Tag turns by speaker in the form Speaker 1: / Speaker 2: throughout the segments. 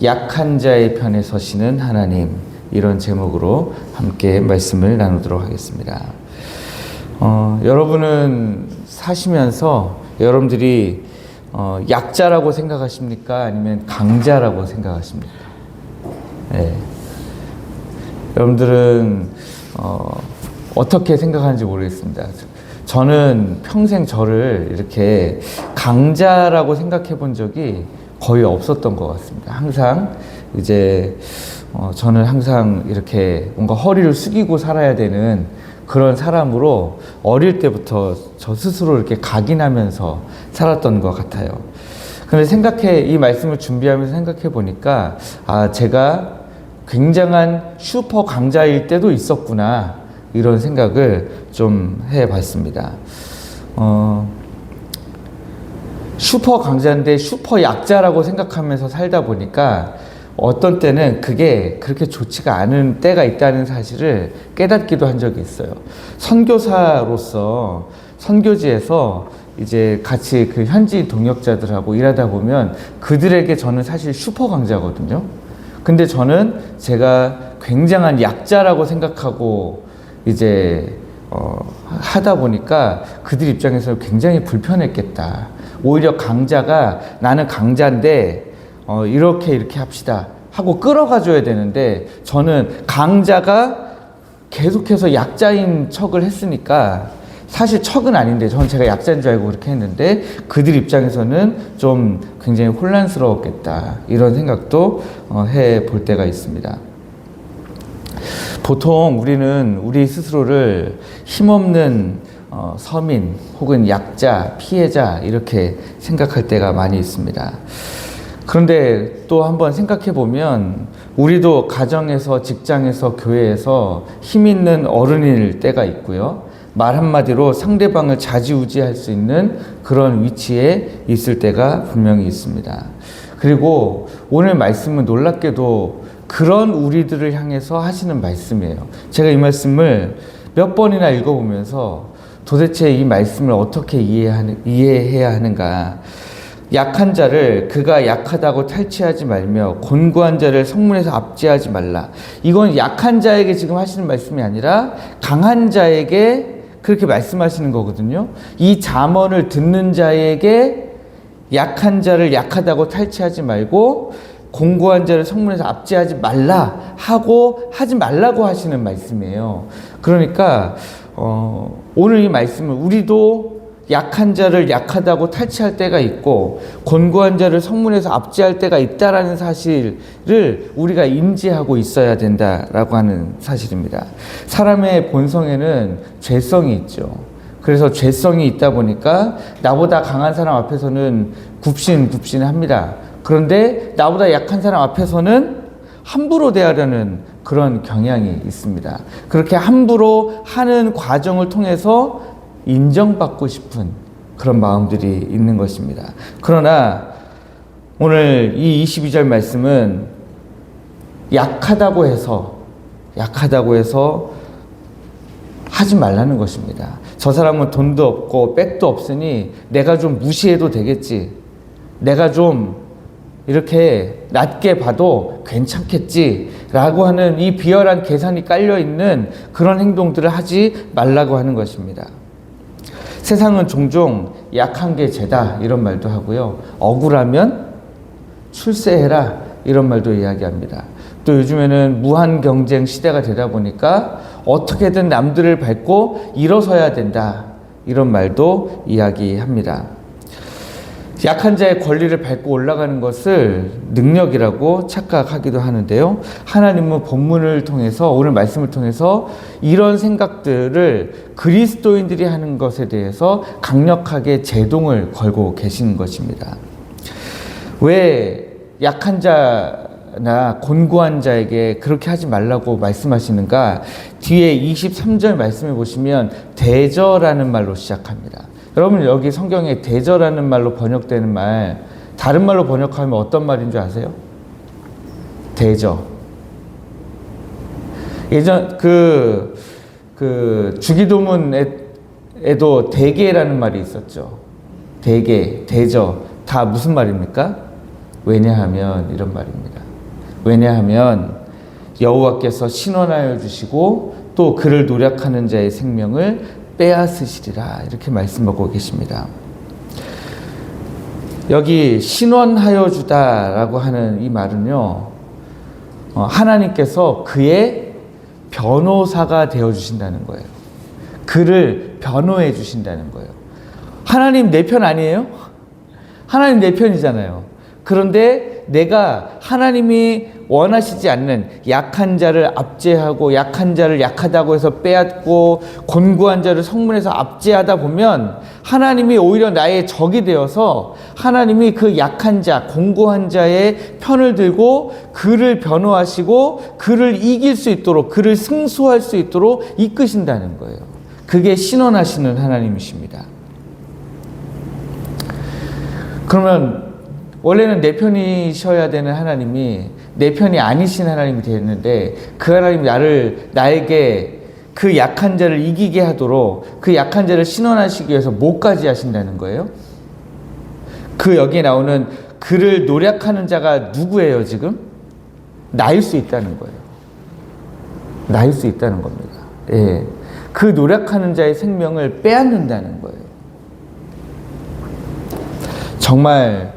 Speaker 1: 약한 자의 편에 서시는 하나님, 이런 제목으로 함께 말씀을 나누도록 하겠습니다. 여러분은 사시면서 여러분들이 약자라고 생각하십니까? 아니면 강자라고 생각하십니까? 네. 여러분들은 어떻게 생각하는지 모르겠습니다. 저는 평생 저를 이렇게 강자라고 생각해 본 적이 거의 없었던 것 같습니다. 항상 이제 저는 항상 이렇게 뭔가 허리를 숙이고 살아야 되는 그런 사람으로 어릴 때부터 저 스스로 이렇게 각인하면서 살았던 것 같아요. 근데 이 말씀을 준비하면서 생각해 보니까, 제가 굉장한 슈퍼 강자일 때도 있었구나, 이런 생각을 좀 해봤습니다. 슈퍼 강자인데 슈퍼 약자라고 생각하면서 살다 보니까 어떤 때는 그게 그렇게 좋지가 않은 때가 있다는 사실을 깨닫기도 한 적이 있어요. 선교사로서 선교지에서 이제 같이 그 현지 동역자들하고 일하다 보면 그들에게 저는 사실 슈퍼 강자거든요. 근데 저는 제가 굉장한 약자라고 생각하고 이제 하다 보니까 그들 입장에서 굉장히 불편했겠다. 오히려 강자가 나는 강자인데 이렇게 합시다 하고 끌어가 줘야 되는데, 저는 강자가 계속해서 약자인 척을 했으니까 사실 척은 아닌데 저는 제가 약자인 줄 알고 그렇게 했는데 그들 입장에서는 좀 굉장히 혼란스러웠겠다, 이런 생각도 해 볼 때가 있습니다. 보통 우리는 우리 스스로를 힘없는 서민 혹은 약자, 피해자, 이렇게 생각할 때가 많이 있습니다. 그런데 또 한번 생각해 보면 우리도 가정에서, 직장에서, 교회에서 힘 있는 어른일 때가 있고요. 말 한마디로 상대방을 좌지우지할 수 있는 그런 위치에 있을 때가 분명히 있습니다. 그리고 오늘 말씀은 놀랍게도 그런 우리들을 향해서 하시는 말씀이에요. 제가 이 말씀을 몇 번이나 읽어보면서 도대체 이 말씀을 어떻게 이해해야 하는가. 약한 자를 그가 약하다고 탈취하지 말며 곤고한 자를 성문에서 압제하지 말라. 이건 약한 자에게 지금 하시는 말씀이 아니라 강한 자에게 그렇게 말씀하시는 거거든요. 이 잠언을 듣는 자에게 약한 자를 약하다고 탈취하지 말고 공고한 자를 성문에서 압제하지 말라 하고 하지 말라고 하시는 말씀이에요. 그러니까 오늘 이 말씀은 우리도 약한 자를 약하다고 탈취할 때가 있고 곤고한 자를 성문에서 압제할 때가 있다라는 사실을 우리가 인지하고 있어야 된다라고 하는 사실입니다. 사람의 본성에는 죄성이 있죠. 그래서 죄성이 있다 보니까 나보다 강한 사람 앞에서는 굽신굽신합니다. 그런데 나보다 약한 사람 앞에서는 함부로 대하려는 그런 경향이 있습니다. 그렇게 함부로 하는 과정을 통해서 인정받고 싶은 그런 마음들이 있는 것입니다. 그러나 오늘 이 22절 말씀은 약하다고 해서 하지 말라는 것입니다. 저 사람은 돈도 없고 백도 없으니 내가 좀 무시해도 되겠지. 내가 좀 이렇게 낮게 봐도 괜찮겠지 라고 하는 이 비열한 계산이 깔려있는 그런 행동들을 하지 말라고 하는 것입니다. 세상은 종종 약한 게 죄다, 이런 말도 하고요. 억울하면 출세해라, 이런 말도 이야기합니다. 또 요즘에는 무한 경쟁 시대가 되다 보니까 어떻게든 남들을 밟고 일어서야 된다, 이런 말도 이야기합니다. 약한 자의 권리를 밟고 올라가는 것을 능력이라고 착각하기도 하는데요. 하나님은 본문을 통해서, 오늘 말씀을 통해서 이런 생각들을 그리스도인들이 하는 것에 대해서 강력하게 제동을 걸고 계시는 것입니다. 왜 약한 자나 곤고한 자에게 그렇게 하지 말라고 말씀하시는가? 뒤에 23절 말씀해 보시면 대저라는 말로 시작합니다. 여러분, 여기 성경에 대저라는 말로 번역되는 말, 다른 말로 번역하면 어떤 말인 줄 아세요? 대저. 예전 주기도문에도 대개라는 말이 있었죠. 대개, 대저. 다 무슨 말입니까? 왜냐하면 이런 말입니다. 왜냐하면 여호와께서 신원하여 주시고 또 그를 노력하는 자의 생명을 빼앗으시리라. 이렇게 말씀하고 계십니다. 여기 신원하여 주다라고 하는 이 말은요, 하나님께서 그의 변호사가 되어 주신다는 거예요. 그를 변호해 주신다는 거예요. 하나님 내 편 아니에요? 하나님 내 편이잖아요. 그런데 내가 하나님이 원하시지 않는 약한 자를 압제하고 약한 자를 약하다고 해서 빼앗고 곤고한 자를 성문에서 압제하다 보면 하나님이 오히려 나의 적이 되어서 하나님이 그 약한 자, 곤고한 자의 편을 들고 그를 변호하시고 그를 이길 수 있도록, 그를 승소할 수 있도록 이끄신다는 거예요. 그게 신원하시는 하나님이십니다. 그러면 원래는 내 편이셔야 되는 하나님이 내 편이 아니신 하나님이 되었는데, 그 하나님이 나에게 그 약한 자를 이기게 하도록 그 약한 자를 신원하시기 위해서 뭐까지 하신다는 거예요? 그 여기에 나오는 그를 노력하는 자가 누구예요 지금? 나일 수 있다는 거예요. 나일 수 있다는 겁니다. 예. 그 노력하는 자의 생명을 빼앗는다는 거예요. 정말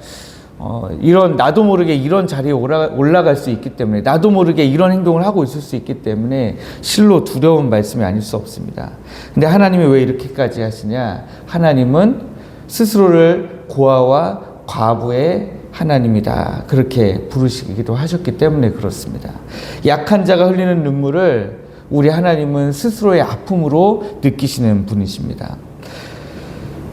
Speaker 1: 이런 나도 모르게 이런 자리에 올라갈 수 있기 때문에, 나도 모르게 이런 행동을 하고 있을 수 있기 때문에 실로 두려운 말씀이 아닐 수 없습니다. 근데 하나님이 왜 이렇게까지 하시냐? 하나님은 스스로를 고아와 과부의 하나님이다, 그렇게 부르시기도 하셨기 때문에 그렇습니다. 약한 자가 흘리는 눈물을 우리 하나님은 스스로의 아픔으로 느끼시는 분이십니다.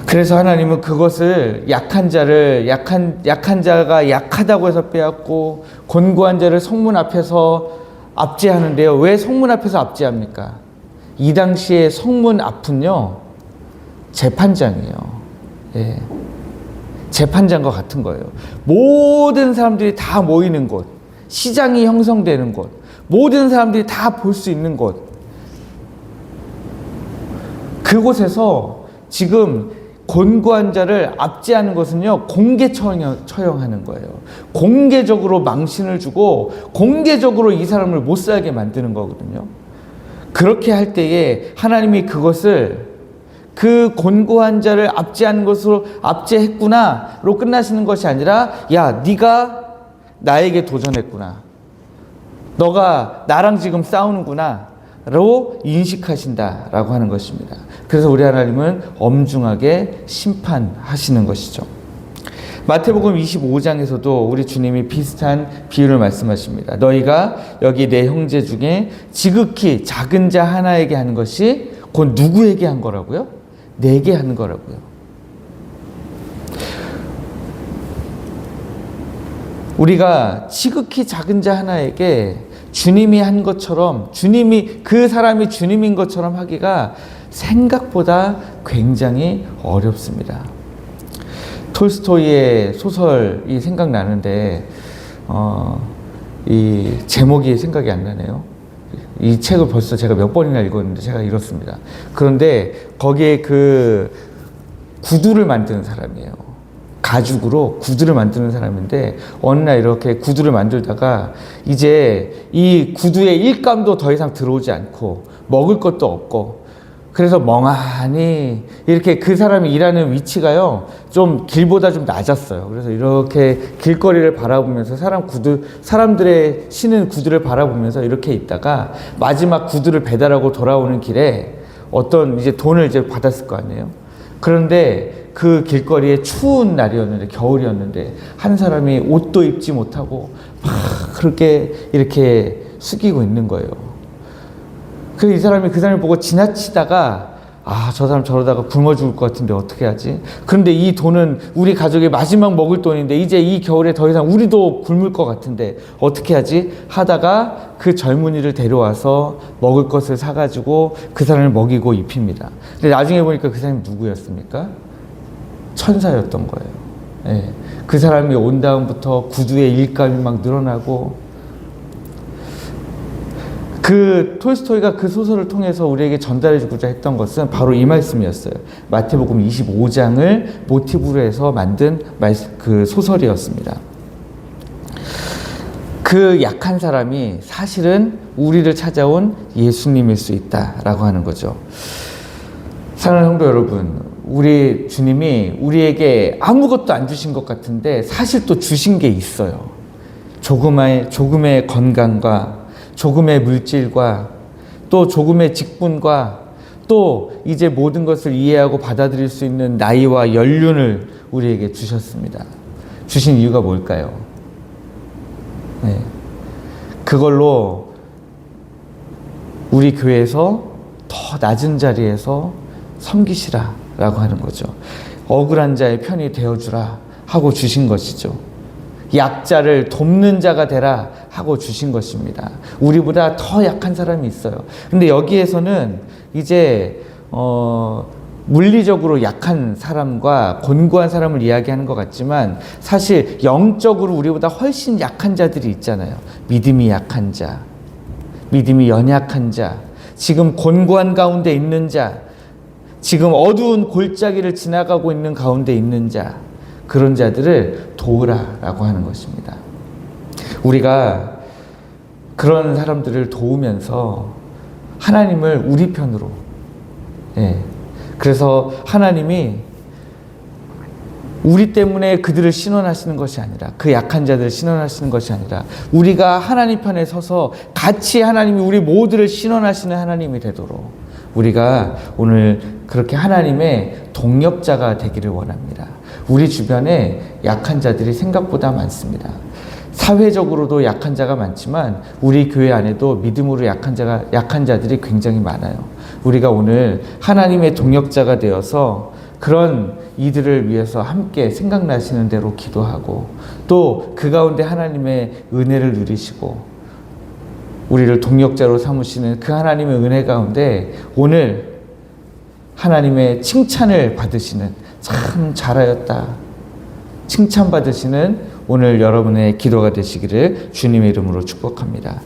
Speaker 1: 그래서 하나님은 그것을 약한 자가 약하다고 해서 빼앗고 곤고한 자를 성문 앞에서 압제하는데요. 왜 성문 앞에서 압제합니까? 이 당시에 성문 앞은요, 재판장이에요. 예. 재판장과 같은 거예요. 모든 사람들이 다 모이는 곳, 시장이 형성되는 곳, 모든 사람들이 다 볼 수 있는 곳, 그곳에서 지금 곤고한 자를 압제하는 것은요, 공개 처형하는 거예요. 공개적으로 망신을 주고 공개적으로 이 사람을 못 살게 만드는 거거든요. 그렇게 할 때에 하나님이 그것을 그 곤고한 자를 압제하는 것으로 압제했구나로 끝나시는 것이 아니라, 야, 네가 나에게 도전했구나, 너가 나랑 지금 싸우는구나 로 인식하신다라고 하는 것입니다. 그래서 우리 하나님은 엄중하게 심판하시는 것이죠. 마태복음 25장에서도 우리 주님이 비슷한 비유를 말씀하십니다. 너희가 여기 내 형제 중에 지극히 작은 자 하나에게 하는 것이 곧 누구에게 한 거라고요? 내게 하는 거라고요. 우리가 지극히 작은 자 하나에게 주님이 한 것처럼, 그 사람이 주님인 것처럼 하기가 생각보다 굉장히 어렵습니다. 톨스토이의 소설이 생각나는데, 이 제목이 생각이 안 나네요. 이 책을 벌써 제가 몇 번이나 읽었는데 제가 이렇습니다. 그런데 거기에 그 구두를 만드는 사람이에요. 가죽으로 구두를 만드는 사람인데, 어느 날 이렇게 구두를 만들다가 이제 이 구두의 일감도 더 이상 들어오지 않고 먹을 것도 없고, 그래서 멍하니 이렇게 그 사람이 일하는 위치가요, 좀 길보다 좀 낮았어요. 그래서 이렇게 길거리를 바라보면서 사람들의 신은 구두를 바라보면서 이렇게 있다가 마지막 구두를 배달하고 돌아오는 길에 어떤 이제 돈을 이제 받았을 거 아니에요. 그런데 그 길거리에 추운 날이었는데, 겨울이었는데, 한 사람이 옷도 입지 못하고 막 그렇게 이렇게 숙이고 있는 거예요. 그래서 이 사람이 그 사람을 보고 지나치다가, 아, 저 사람 저러다가 굶어 죽을 것 같은데 어떻게 하지? 그런데 이 돈은 우리 가족의 마지막 먹을 돈인데 이제 이 겨울에 더 이상 우리도 굶을 것 같은데 어떻게 하지? 하다가 그 젊은이를 데려와서 먹을 것을 사가지고 그 사람을 먹이고 입힙니다. 근데 나중에 보니까 그 사람이 누구였습니까? 천사였던 거예요. 예. 그 사람이 온 다음부터 구두의 일감이 막 늘어나고, 그 톨스토이가 그 소설을 통해서 우리에게 전달해 주고자 했던 것은 바로 이 말씀이었어요. 마태복음 25장을 모티브로 해서 만든 그 소설이었습니다. 그 약한 사람이 사실은 우리를 찾아온 예수님일 수 있다라고 하는 거죠. 사랑하는 성도 여러분, 우리 주님이 우리에게 아무것도 안 주신 것 같은데 사실 또 주신 게 있어요. 조금의 건강과 조금의 물질과 또 조금의 직분과 또 이제 모든 것을 이해하고 받아들일 수 있는 나이와 연륜을 우리에게 주셨습니다. 주신 이유가 뭘까요? 네. 그걸로 우리 교회에서 더 낮은 자리에서 섬기시라라고 하는 거죠. 억울한 자의 편이 되어주라 하고 주신 것이죠. 약자를 돕는 자가 되라 하고 주신 것입니다. 우리보다 더 약한 사람이 있어요. 근데 여기에서는 이제 물리적으로 약한 사람과 곤고한 사람을 이야기하는 것 같지만 사실 영적으로 우리보다 훨씬 약한 자들이 있잖아요. 믿음이 약한 자, 믿음이 연약한 자, 지금 곤고한 가운데 있는 자, 지금 어두운 골짜기를 지나가고 있는 가운데 있는 자, 그런 자들을 도우라라고 하는 것입니다. 우리가 그런 사람들을 도우면서 하나님을 우리 편으로, 그래서 하나님이 우리 때문에 그들을 신원하시는 것이 아니라, 그 약한 자들을 신원하시는 것이 아니라 우리가 하나님 편에 서서 같이 하나님이 우리 모두를 신원하시는 하나님이 되도록 우리가 오늘 그렇게 하나님의 동역자가 되기를 원합니다. 우리 주변에 약한 자들이 생각보다 많습니다. 사회적으로도 약한 자가 많지만 우리 교회 안에도 믿음으로 약한 자들이 굉장히 많아요. 우리가 오늘 하나님의 동역자가 되어서 그런 이들을 위해서 함께 생각나시는 대로 기도하고 또 그 가운데 하나님의 은혜를 누리시고 우리를 동역자로 삼으시는 그 하나님의 은혜 가운데 오늘 하나님의 칭찬을 받으시는, 참 잘하였다 칭찬받으시는 오늘 여러분의 기도가 되시기를 주님의 이름으로 축복합니다.